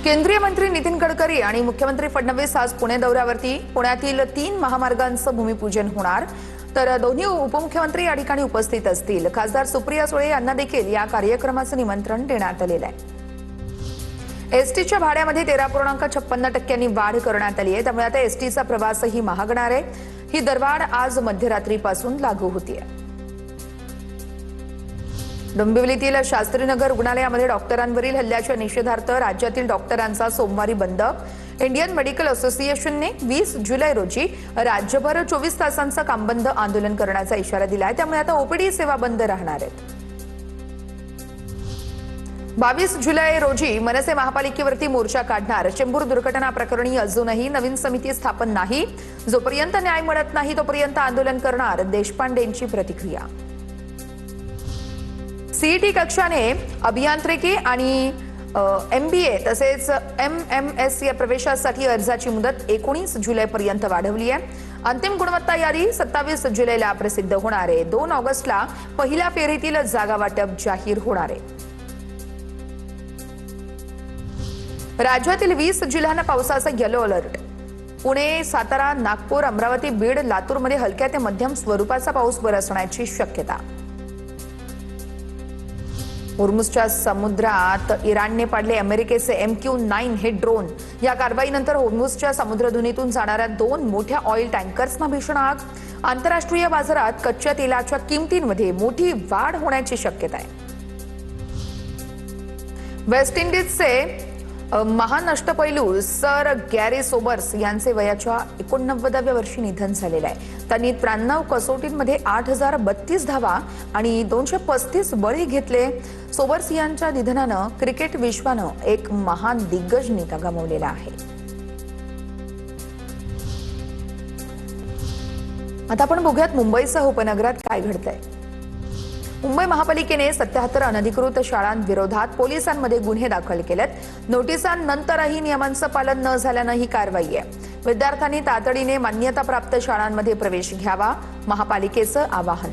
केंद्रीय मंत्री नितीन गडकरी आणि मुख्यमंत्री फडणवीस आज पुणे दौऱ्यावरती। पुण्यातील 3 महामार्गांचं भूमिपूजन होणार, तर दोन्ही उपमुख्यमंत्री या ठिकाणी उपस्थित असतील। खासदार सुप्रिया सुळे यांना देखील या कार्यक्रमाचं निमंत्रण देण्यात आलेलं आहे। एसटीच्या भाड्यामध्ये 13.56% वाढ करण्यात आली आहे, त्यामुळे आता एसटीचा प्रवासही महागणार आहे। ही दरवाढ आज मध्यरात्रीपासून लागू होतीये। डोंबिवलीतील शास्त्रीनगर रुग्णालयामध्ये डॉक्टरांवरील हल्ल्याच्या निषेधार्थ राज्यातील डॉक्टरांचा सोमवारी बंद। इंडियन मेडिकल असोसिएशनने 20 जुलै रोजी राज्यभर 24 तासांचं कामबंद आंदोलन करण्याचा इशारा दिलाय, त्यामुळे आता ओपीडी सेवा बंद राहणार आहेत। 22 जुलै रोजी मनसे महापालिकेवरती मोर्चा काढणार। चेंबूर दुर्घटना प्रकरणी अजूनही नवीन समिती स्थापन नाही, जोपर्यंत न्याय मिळत नाही तोपर्यंत आंदोलन करणार, देशपांडेंची प्रतिक्रिया। सीईटी कक्षाने अभियांत्रिकी आणि MBA तसेच MMS या प्रवेशासाठी अर्जाची मुदत 19 जुलैपर्यंत वाढवली आहे। अंतिम गुणवत्ता यादी 27 जुलैला प्रसिद्ध होणार आहे। 2 ऑगस्टला पहिल्या फेरीतील जागा वाटप जाहीर होणार आहे। राज्यातील 20 जिल्ह्यांना पावसाचा येलो अलर्ट। पुणे, सातारा, नागपूर, अमरावती, बीड, लातूरमध्ये हलक्या ते मध्यम स्वरूपाचा पाऊस बरसण्याची शक्यता। होर्मुझच्या समुद्रात इराणने पाडले अमेरिकेचे MQ-9 हे ड्रोन। या कारवाईनंतर होर्मुझच्या समुद्रधुनीतून जाणाऱ्या 2 मोठ्या ऑइल टँकर्सना भीषण आग। आंतरराष्ट्रीय बाजारात कच्च्या तेलाच्या किमतींमध्ये मोठी वाढ होण्याची शक्यता आहे। वेस्ट इंडिजचे महान अष्टपैलू सर गॅरी सोबर्स यांचे वयाच्या 89व्या वर्षी निधन झालेले आहे। त्यांनी 93 कसोटींमध्ये 8032 धावा आणि 235 बळी घेतले। सोबर्स यांच्या निधनानं क्रिकेट विश्वानं एक महान दिग्गज नेता गमावलेला आहे। आता आपण बघूयात मुंबईसह उपनगरात काय घडतंय। मुंबई महापालिकेने 77 अनधिकृत शाळांविरोधात पोलिसांमध्ये गुन्हे दाखल केलेत। नोटिसांनंतरही नियमांचं पालन न झाल्यानं ही कारवाई आहे। विद्यार्थ्यांनी तातडीने मान्यताप्राप्त शाळांमध्ये प्रवेश घ्यावा, महापालिकेचं आवाहन।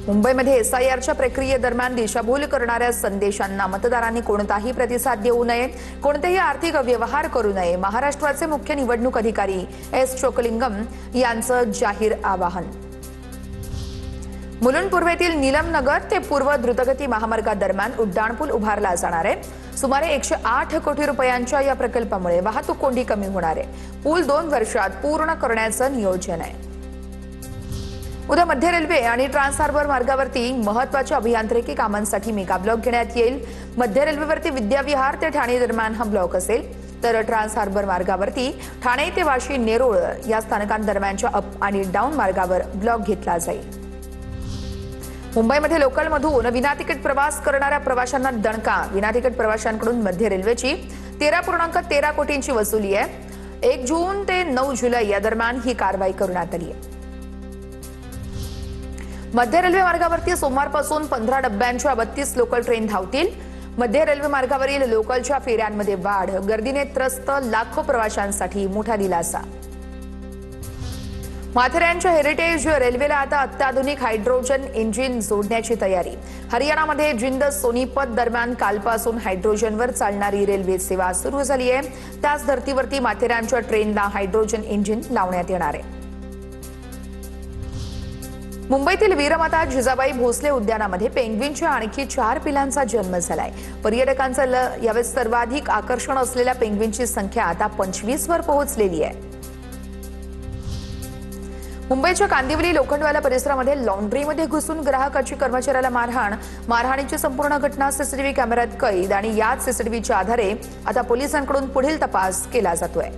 मुंबईमध्ये SIRच्या प्रक्रियेदरम्यान दिशाभूल करणाऱ्या संदेशांना मतदारांनी कोणताही प्रतिसाद देऊ नये, कोणतेही आर्थिक व्यवहार करू नये, महाराष्ट्राचे मुख्य निवडणूक अधिकारी S चोकलिंगम यांचं जाहीर आवाहन। मुलुंड पूर्वेतील नीलमनगर ते पूर्व द्रुतगती महामार्गादरम्यान उड्डाणपूल उभारला जाणार आहे। सुमारे 108 कोटी रुपयांच्या या प्रकल्पामुळे वाहतूक कोंडी कमी होणार आहे। पूल 2 वर्षात पूर्ण करण्याचं नियोजन आहे। उद्या मध्य रेल्वे आणि ट्रान्स हार्बर मार्गावरती महत्त्वाच्या अभियांत्रिकी कामांसाठी मेगा ब्लॉक घेण्यात येईल। मध्य रेल्वेवरती विद्याविहार ते ठाणे दरम्यान हा ब्लॉक असेल, तर ट्रान्स हार्बर मार्गावरती ठाणे ते वाशी नेरुळ या स्थानकांदरम्यानच्या अप आणि डाऊन मार्गावर ब्लॉक घेतला जाईल। मुंबईमध्ये लोकलमधून विना तिकीट प्रवास करणाऱ्या प्रवाशांना दणका। विना तिकीट प्रवाशांकडून मध्य रेल्वेची 13.13 कोटींची वसुली आहे। 1 जून ते 9 जुलै या दरम्यान ही कारवाई करण्यात आली आहे। मध्य रेल्वे मार्गावरती सोमवारपासून 15 डब्यांच्या 32 लोकल ट्रेन धावतील। मध्य रेल्वे मार्गावरील लोकलच्या फेऱ्यांमध्ये वाढ, गर्दीने त्रस्त लाखो प्रवाशांसाठी मोठा दिलासा। माथेरानच्या हेरिटेज रेल्वेला आता अत्याधुनिक हायड्रोजन इंजिन जोडण्याची तयारी। हरियाणामध्ये जिंद सोनीपत दरम्यान कालपासून हायड्रोजनवर चालणारी रेल्वे सेवा सुरू झाली आहे। त्याच धर्तीवरती माथेरानच्या ट्रेनला हायड्रोजन इंजिन लावण्यात येणार आहे। मुंबईतील वीरमाता जिजाबाई भोसले उद्यानामध्ये पेंग्विनच्या आणखी 4 पिलांचा जन्म झालाय। पर्यटकांचं यावेळी सर्वाधिक आकर्षण असलेल्या पेंग्विनची संख्या आता 25 वर पोहोचलेली आहे। मुंबईच्या कांदिवली लोखंडवाला परिसरामध्ये लॉन्ड्रीमध्ये घुसून ग्राहकाची कर्मचाऱ्याला मारहाणीची संपूर्ण घटना सीसीटीव्ही कॅमेऱ्यात कैद आणि याच सीसीटीव्हीच्या आधारे आता पोलिसांकडून पुढील तपास केला जातोय।